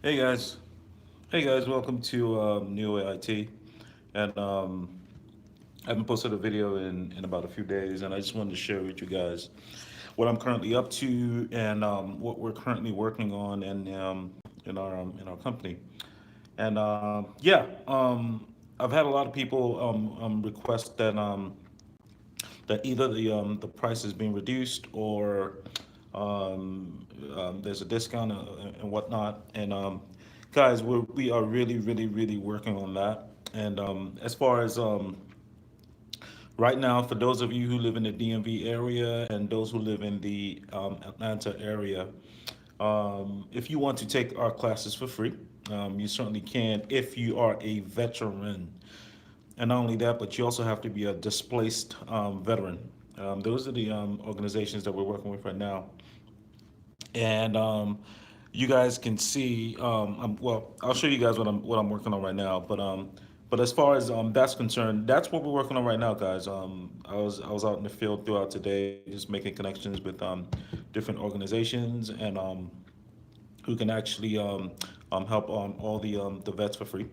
Hey guys, welcome to New AIT. And I haven't posted a video in about a few days, and I just wanted to share with you guys what I'm currently up to and what we're currently working on in our company. And I've had a lot of people request that either the price is being reduced or there's a discount and whatnot. And guys, we are really working on that. And as far as right now, for those of you who live in the DMV area and those who live in the Atlanta area, if you want to take our classes for free, you certainly can if you are a veteran. And not only that, but you also have to be a displaced veteran. Those are the organizations that we're working with right now. And you guys can see. Well, I'll show you guys what I'm working on right now. But as far as that's concerned, that's what we're working on right now, guys. I was out in the field throughout today, just making connections with different organizations and who can actually help all the vets for free.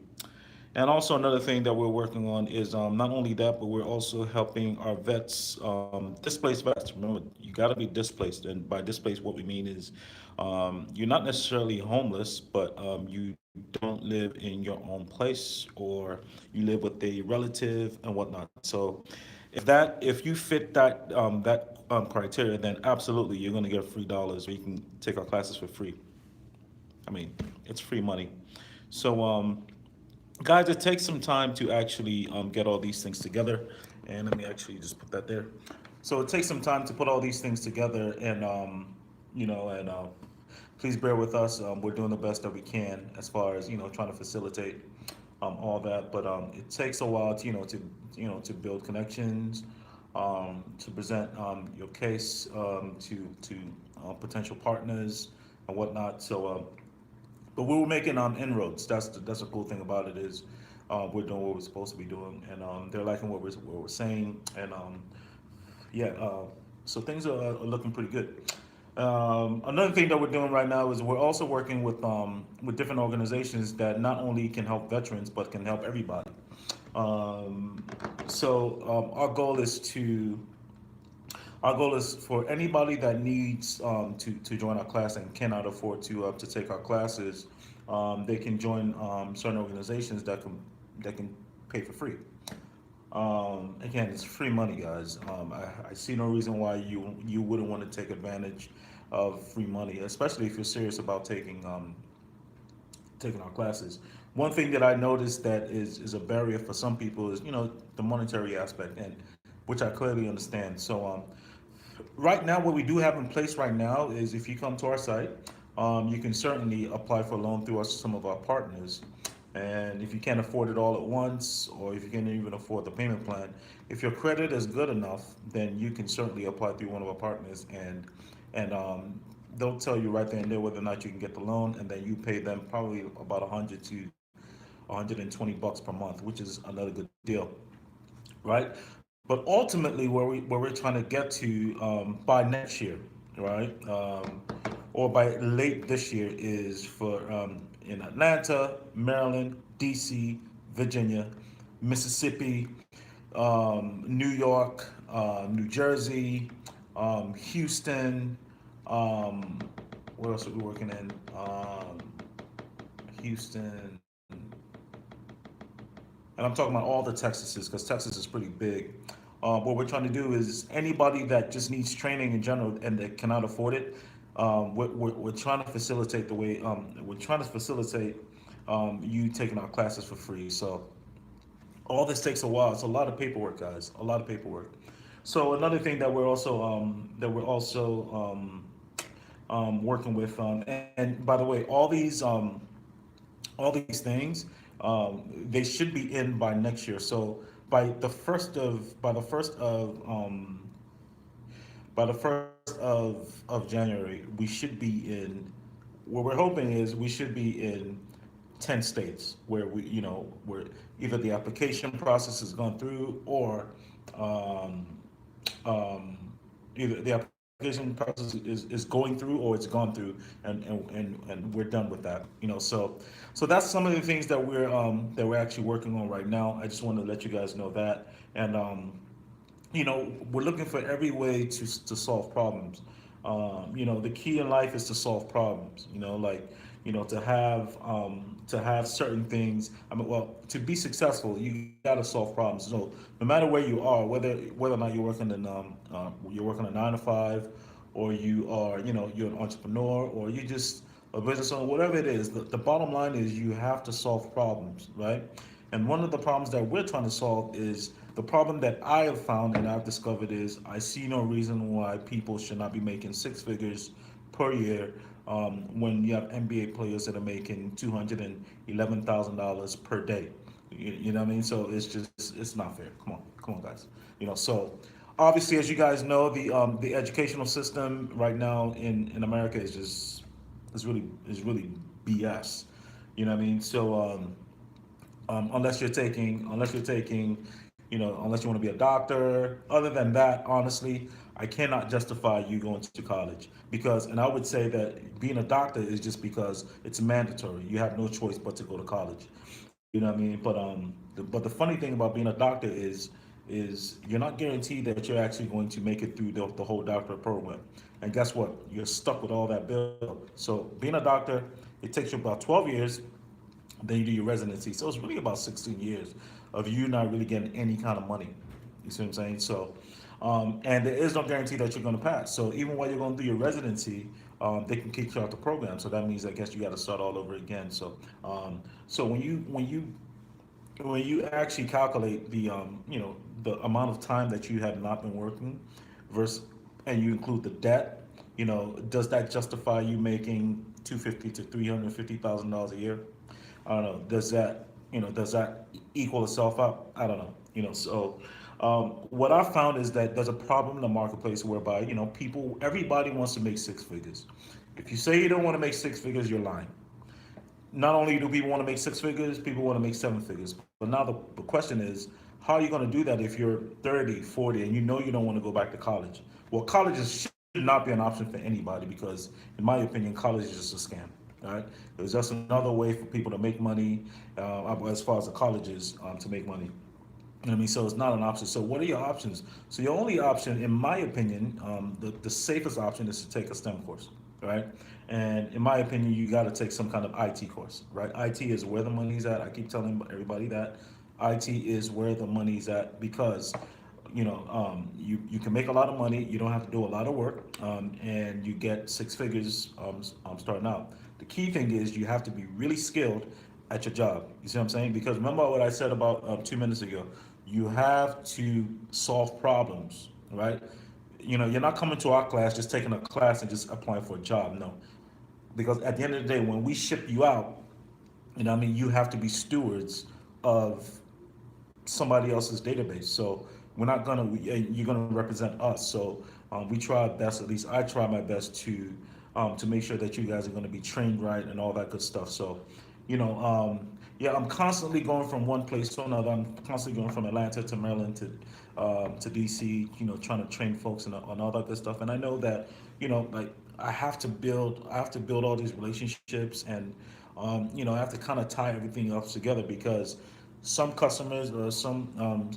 And also another thing that we're working on is not only that, but we're also helping our vets, displaced vets. Remember, you got to be displaced, and by displaced, what we mean is you're not necessarily homeless, but you don't live in your own place, or you live with a relative and whatnot. So, if you fit that criteria, then absolutely you're going to get $free, or you can take our classes for free. I mean, it's free money. So, guys, it takes some time to actually get all these things together. And let me actually just put that there. So it takes some time to put all these things together, and please bear with us. We're doing the best that we can as far as trying to facilitate all that. But it takes a while to to build connections, to present your case to potential partners and whatnot. So. But we were making inroads. That's the cool thing about it is we're doing what we're supposed to be doing, and they're liking what we're saying, and yeah, so things are looking pretty good. Another thing that we're doing right now is we're also working with different organizations that not only can help veterans but can help everybody. Um, our goal is for anybody that needs to join our class and cannot afford to take our classes, they can join certain organizations that can pay for free. Again, it's free money, guys. I see no reason why you wouldn't want to take advantage of free money, especially if you're serious about taking our classes. One thing that I noticed that is a barrier for some people is the monetary aspect, and which I clearly understand. So right now, what we do have in place right now is if you come to our site, you can certainly apply for a loan through us, some of our partners. And if you can't afford it all at once, or if you can't even afford the payment plan, if your credit is good enough, then you can certainly apply through one of our partners, and they'll tell you right there and there whether or not you can get the loan, and then you pay them probably about 100 to 120 bucks per month, which is another good deal, right? But ultimately, where we're trying to get to by next year, right, or by late this year, is for in Atlanta, Maryland, D.C., Virginia, Mississippi, New York, New Jersey, Houston. Um, what else are we working in? Houston, and I'm talking about all the Texases because Texas is pretty big. What we're trying to do is anybody that just needs training in general and that cannot afford it, we're trying to facilitate the way we're trying to facilitate you taking our classes for free. So all this takes a while. It's a lot of paperwork, guys. A lot of paperwork. So another thing that we're also working with, and by the way, all these things, they should be in by next year. So by the first of January, we should be in. What we're hoping is we should be in 10 states where where either the application process has gone through or um, um, either the application application process is going through, or it's gone through, and we're done with that. So that's some of the things that we're actually working on right now. I just want to let you guys know that. And we're looking for every way to solve problems. The key in life is to solve problems. Like, to have certain things. I mean, well, to be successful, you got to solve problems. So no matter where you are, whether or not you're working a 9 to 5, or you're an entrepreneur, or you just a business owner, whatever it is, the bottom line is you have to solve problems, right? And one of the problems that we're trying to solve is the problem that I have found and I've discovered is I see no reason why people should not be making six figures per year, when you have NBA players that are making $211,000 per day. You know what I mean? So it's not fair. Come on, guys. So obviously, as you guys know, the educational system right now in America is really BS. You know what I mean? So unless you want to be a doctor. Other than that, honestly, I cannot justify you going to college, and I would say that being a doctor is just because it's mandatory. You have no choice but to go to college. You know what I mean? But the funny thing about being a doctor is you're not guaranteed that you're actually going to make it through the whole doctorate program. And guess what? You're stuck with all that bill. So being a doctor, it takes you about 12 years, then you do your residency. So it's really about 16 years of you not really getting any kind of money. You see what I'm saying? So, and there is no guarantee that you're going to pass. So even while you're going through your residency, they can kick you out the program. So that means, I guess, you got to start all over again. So when you actually calculate the amount of time that you have not been working, versus, and you include the debt, does that justify you making 250 to $350,000 a year? I don't know. Does that equal itself out? I don't know. So what I found is that there's a problem in the marketplace whereby everybody wants to make six figures. If you say you don't want to make six figures, you're lying. Not only do people want to make six figures, people want to make seven figures. But now the question is, how are you going to do that if you're 30, 40, and you don't want to go back to college? Well, should not be an option for anybody because, in my opinion, college is just a scam. All right, it was just another way for people to make money, as far as the colleges, to make money. You know what I mean? So it's not an option. So what are your options? So your only option, in my opinion, the safest option is to take a STEM course, right? And in my opinion, you got to take some kind of IT course, right? IT is where the money's at. I keep telling everybody that IT is where the money's at because you can make a lot of money. You don't have to do a lot of work, and you get six figures, starting out. The key thing is you have to be really skilled at your job. You see what I'm saying? Because remember what I said about 2 minutes ago. You have to solve problems, right? You're not coming to our class just taking a class and just applying for a job. No, because at the end of the day, when we ship you out, what I mean, you have to be stewards of somebody else's database. So you're gonna represent us. So we try our best. At least I try my best to make sure that you guys are gonna be trained right and all that good stuff. So, yeah, I'm constantly going from one place to another. I'm constantly going from Atlanta to Maryland to DC. Trying to train folks on all that good stuff. And I know that like I have to build all these relationships, and I have to kind of tie everything else together because some customers or some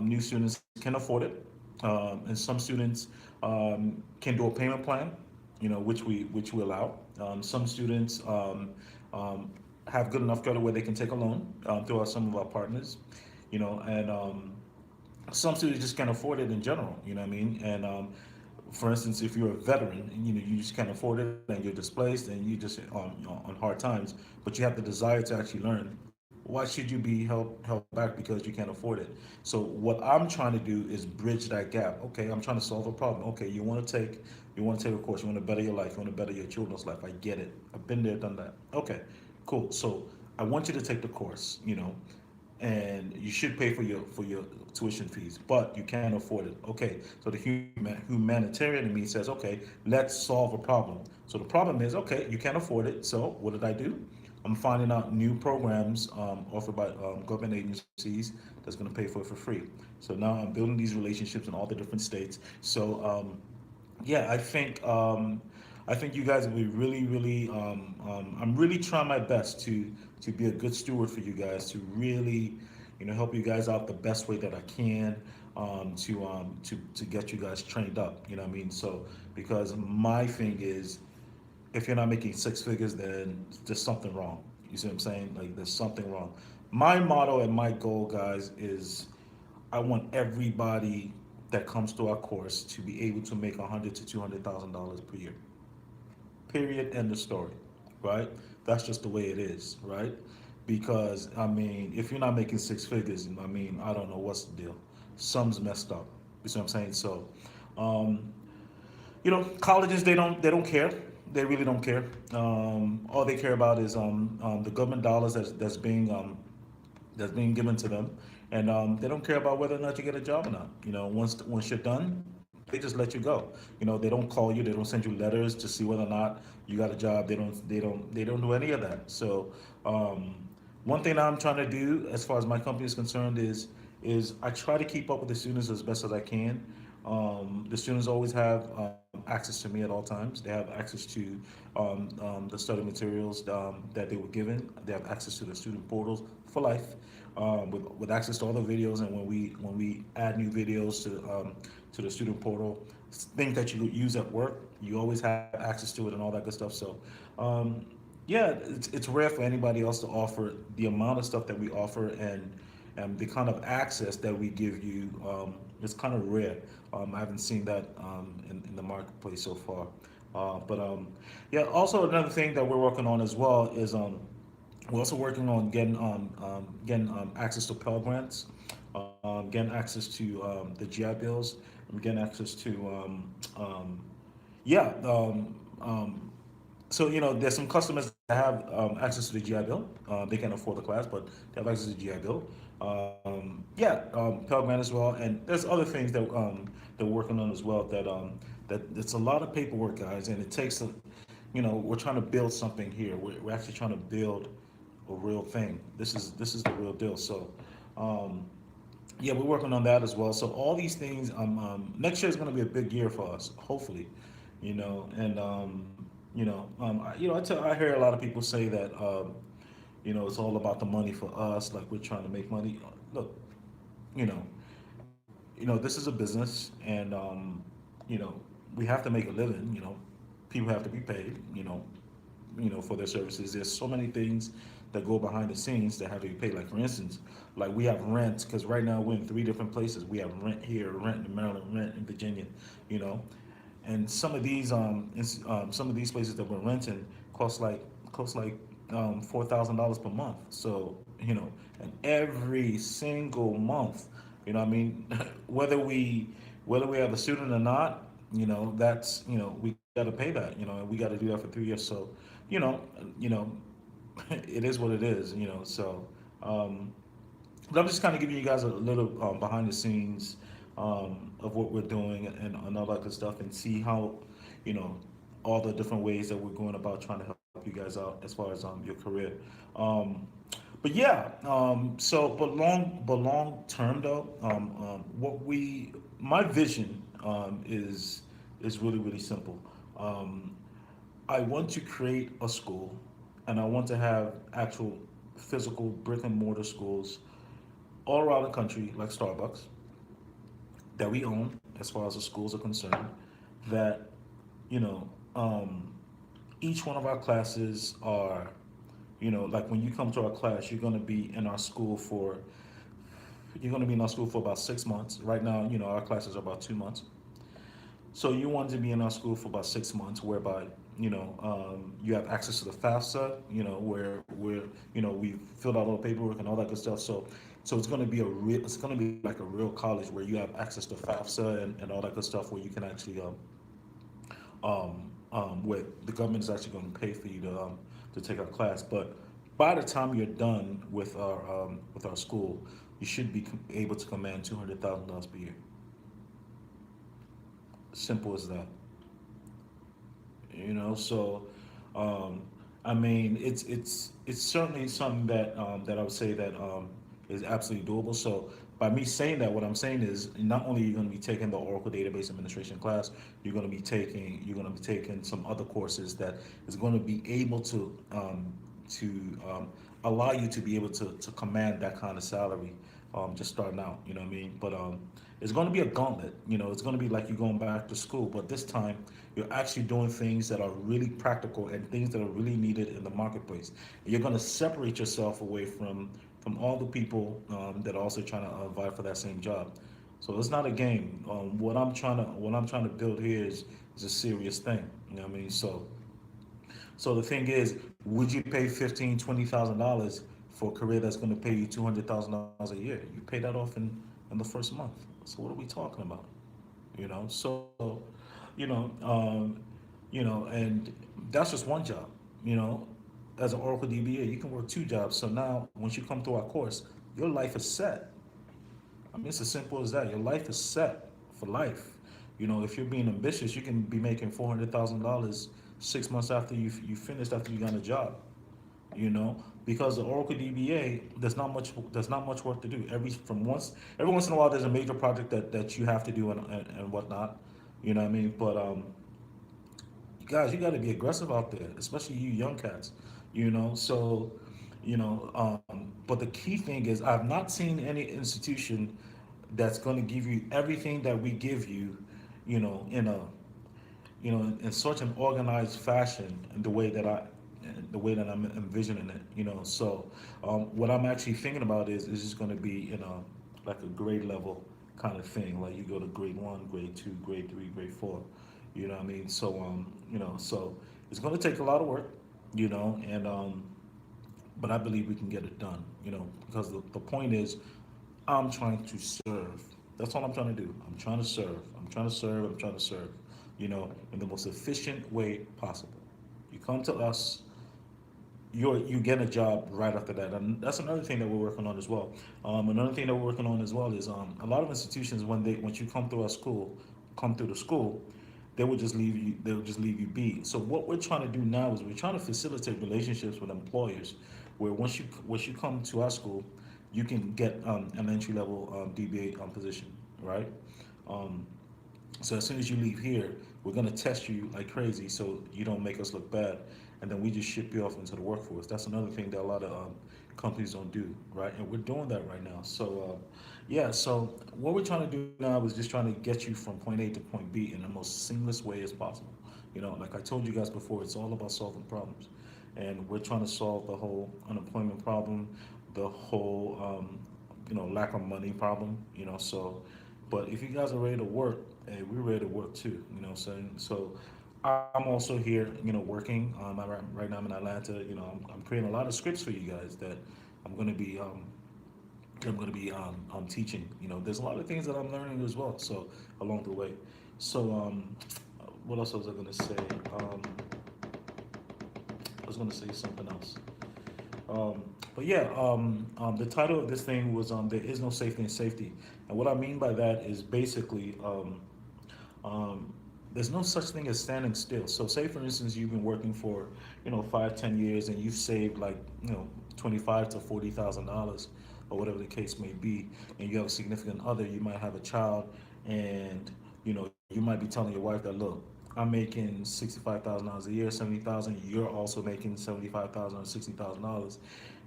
new students can afford it, and some students can do a payment plan, which we allow. Some students have good enough credit where they can take a loan through some of our partners, and some students just can't afford it in general. You know what I mean? And for instance, if you're a veteran and you just can't afford it and you're displaced and you just on hard times, but you have the desire to actually learn, why should you be held back because you can't afford it? So what I'm trying to do is bridge that gap. Okay, I'm trying to solve a problem. Okay, you want to take a course, you want to better your life, you want to better your children's life. I get it. I've been there, done that. Okay, cool. So I want you to take the course, and you should pay for your tuition fees, but you can't afford it. Okay, so the humanitarian in me says, okay, let's solve a problem. So the problem is, okay, you can't afford it. So what did I do? I'm finding out new programs offered by government agencies that's going to pay for it for free. So now I'm building these relationships in all the different states. So yeah, I think you guys will be really, really. I'm really trying my best to be a good steward for you guys, to really, help you guys out the best way that I can, to get you guys trained up. You know what I mean? So because my thing is, if you're not making six figures, then there's something wrong. You see what I'm saying? Like there's something wrong. My motto and my goal, guys, is I want everybody that comes to our course to be able to make $100,000 to $200,000 per year. Period. End of story. Right? That's just the way it is. Right? Because I mean, if you're not making six figures, I mean, I don't know what's the deal. Something's messed up. You see what I'm saying? So, um, colleges they don't care. They really don't care. All they care about is the government dollars that's being given to them, and they don't care about whether or not you get a job or not. Once you're done, they just let you go. They don't call you, they don't send you letters to see whether or not you got a job. They don't do any of that. So um, one thing I'm trying to do, as far as my company is concerned, is I try to keep up with the students as best as I can. The students always have access to me at all times. They have access to the study materials that they were given. They have access to the student portals for life, with access to all the videos. And when we add new videos to the student portal, things that you use at work, you always have access to it and all that good stuff. So, um, yeah, it's rare for anybody else to offer the amount of stuff that we offer, and the kind of access that we give you. It's kind of rare. I haven't seen that in the marketplace so far. But yeah, also another thing that we're working on as well is we're also working on getting access to Pell Grants, getting access to the GI Bills, and getting access to yeah. So there's some customers that have access to the GI Bill. They can afford the class, but they have access to the GI Bill. Yeah, Pell Grant as well, and there's other things that we're working on as well. That it's a lot of paperwork, guys, and it takes we're trying to build something here. We're actually trying to build a real thing. This is the real deal. So. Yeah, we're working on that as well. So all these things, next year is going to be a big year for us, hopefully, and I hear a lot of people say that, it's all about the money for us, like we're trying to make money. Look, you know, this is a business, and we have to make a living. People have to be paid. For their services. There's so many things that go behind the scenes that have to be paid. Like for instance, like we have rent because right now we're in three different places. We have rent here, rent in Maryland, rent in Virginia. You know, and some of these places that we're renting cost like $4,000 per month. So and every single month, I mean, whether we have a student or not, that's we got to pay that, and we got to do that for 3 years. So, you know, you know, it is what it is, So, um, but I'm just kind of giving you guys a little behind the scenes of what we're doing and all that good stuff, and see how, you know, all the different ways that we're going about trying to help you guys out as far as your career. Um, but yeah, but long term though, my vision is really really simple. Um, I want to create a school, and I want to have actual physical brick and mortar schools all around the country, like Starbucks, that we own as far as the schools are concerned. That you know, um, each one of our classes are, like when you come to our class, you're going to be in our school for about 6 months. Right now, our classes are about 2 months. So you want to be in our school for about 6 months, whereby you have access to the FAFSA, where we filled out all the paperwork and all that good stuff. So it's going to be like a real college where you have access to FAFSA and all that good stuff, where you can actually where the government is actually going to pay for you to take our class. But by the time you're done with our school, you should be able to command $200,000 per year. Simple as that. So um, I mean, it's certainly something that I would say that is absolutely doable. So by me saying that, what I'm saying is not only are you going to be taking the Oracle Database Administration class, you're going to be taking some other courses that is going to be able to allow you to be able to command that kind of salary, just starting out. You know what I mean? But it's going to be a gauntlet. You know, it's going to be like you going back to school, but this time you're actually doing things that are really practical and things that are really needed in the marketplace. And you're going to separate yourself away from all the people that are also trying to vie for that same job. So it's not a game. What I'm trying to build here is a serious thing. You know what I mean? So the thing is, would you pay 15, $20,000 for a career that's going to pay you $200,000 a year? You pay that off in the first month. So what are we talking about? You know, so you know, and that's just one job. You know, as an Oracle DBA, you can work two jobs. So now, once you come through our course, your life is set. I mean, it's as simple as that. Your life is set for life. You know, if you're being ambitious, you can be making $400,000 6 months after you finished after you got a job. You know, because the Oracle DBA there's not much work to do. Every once in a while there's a major project that you have to do and whatnot. You know what I mean? But guys, you got to be aggressive out there, especially you young cats. You know, so but the key thing is I've not seen any institution that's going to give you everything that we give you, you know, in such an organized fashion, and the way that I'm envisioning it, So, what I'm actually thinking about is just going to be like a grade level kind of thing. Like you go to grade one, grade two, grade three, grade four. You know what I mean? So, so it's going to take a lot of work, and but I believe we can get it done. Because the point is, I'm trying to serve. That's all I'm trying to do. I'm trying to serve. I'm trying to serve. I'm trying to serve. In the most efficient way possible. You come to us, you get a job right after that, and that's another thing that we're working on as well. Another thing that we're working on as well is a lot of institutions once you come through the school, they will just leave you be. So what we're trying to do now is we're trying to facilitate relationships with employers, where once you come to our school, you can get an entry level DBA position, right? Um, so as soon as you leave here, we're gonna test you like crazy, so you don't make us look bad, and then we just ship you off into the workforce. That's another thing that a lot of companies don't do, right? And we're doing that right now. So yeah, so what we're trying to do now is just trying to get you from point A to point B in the most seamless way as possible. Like I told you guys before, it's all about solving problems, and we're trying to solve the whole unemployment problem, the whole lack of money problem. So but if you guys are ready to work, hey, we're ready to work too. What I'm saying? So I'm also here, working. Right now I'm in Atlanta. I'm creating a lot of scripts for you guys that I'm going to be teaching. There's a lot of things that I'm learning as well. So along the way. So what else was I going to say? I was going to say something else. But yeah, the title of this thing was "There Is No Safety in Safety," and what I mean by that is basically um, there's no such thing as standing still. So, say for instance, you've been working for 5, 10 years, and you've saved like 25 to $40,000, or whatever the case may be, and you have a significant other. You might have a child, and you might be telling your wife that, look, I'm making $65,000 a year, 70,000. You're also making 75,000 or $60,000,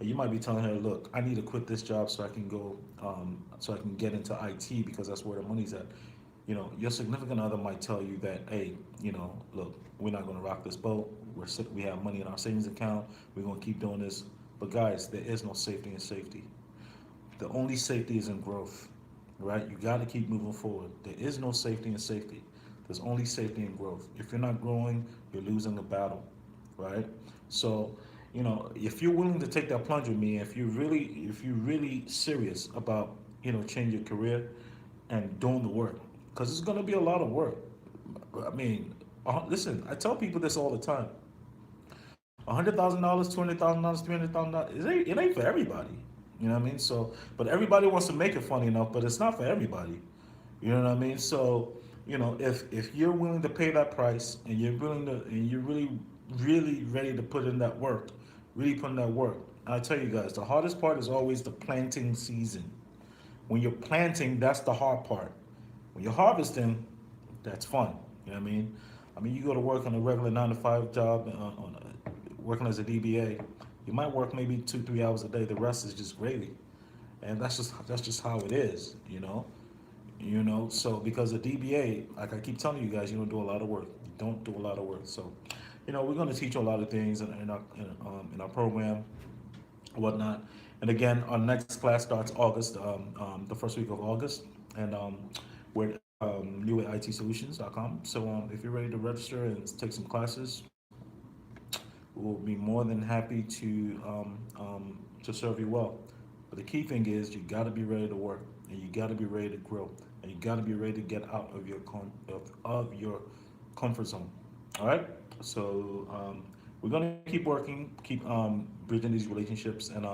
and you might be telling her, look, I need to quit this job so I can so I can get into IT because that's where the money's at. Your significant other might tell you that, hey, look, we're not going to rock this boat. We have money in our savings account. We're going to keep doing this. But guys, there is no safety in safety. The only safety is in growth, right? You got to keep moving forward. There is no safety in safety. There's only safety in growth. If you're not growing, you're losing the battle, right? So, if you're willing to take that plunge with me, if you're really serious about, changing your career and doing the work, because it's going to be a lot of work. I mean, listen, I tell people this all the time. $100,000, $200,000, $300,000. It ain't for everybody. You know what I mean? So, but everybody wants to make it funny enough, but it's not for everybody. You know what I mean? So, if you're willing to pay that price and you're willing to and you're really really ready to put in that work, really putting that work. And I tell you guys, the hardest part is always the planting season. When you're planting, that's the hard part. When you're harvesting, that's fun. You know what I mean? I mean, you go to work on a regular 9 to 5 job, working as a DBA. You might work maybe 2 3 hours a day. The rest is just gravy, and that's just how it is. So because a DBA, like I keep telling you guys, you don't do a lot of work. You don't do a lot of work. So, we're going to teach you a lot of things in our program, whatnot. And again, our next class starts August, the first week of August, and we're new at itsolutions.com. So if you're ready to register and take some classes, we'll be more than happy to serve you well. But the key thing is you got to be ready to work, and you got to be ready to grow, and you got to be ready to get out of your comfort zone. All right. So we're gonna keep working, keep bridging these relationships, and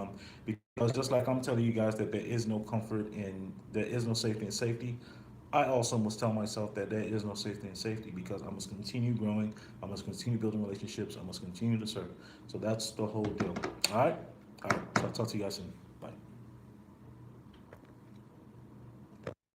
because just like I'm telling you guys that there is no comfort and there is no safety in safety, I also must tell myself that there is no safety in safety because I must continue growing, I must continue building relationships, I must continue to serve. So that's the whole deal. All right. All right. So I'll talk to you guys soon.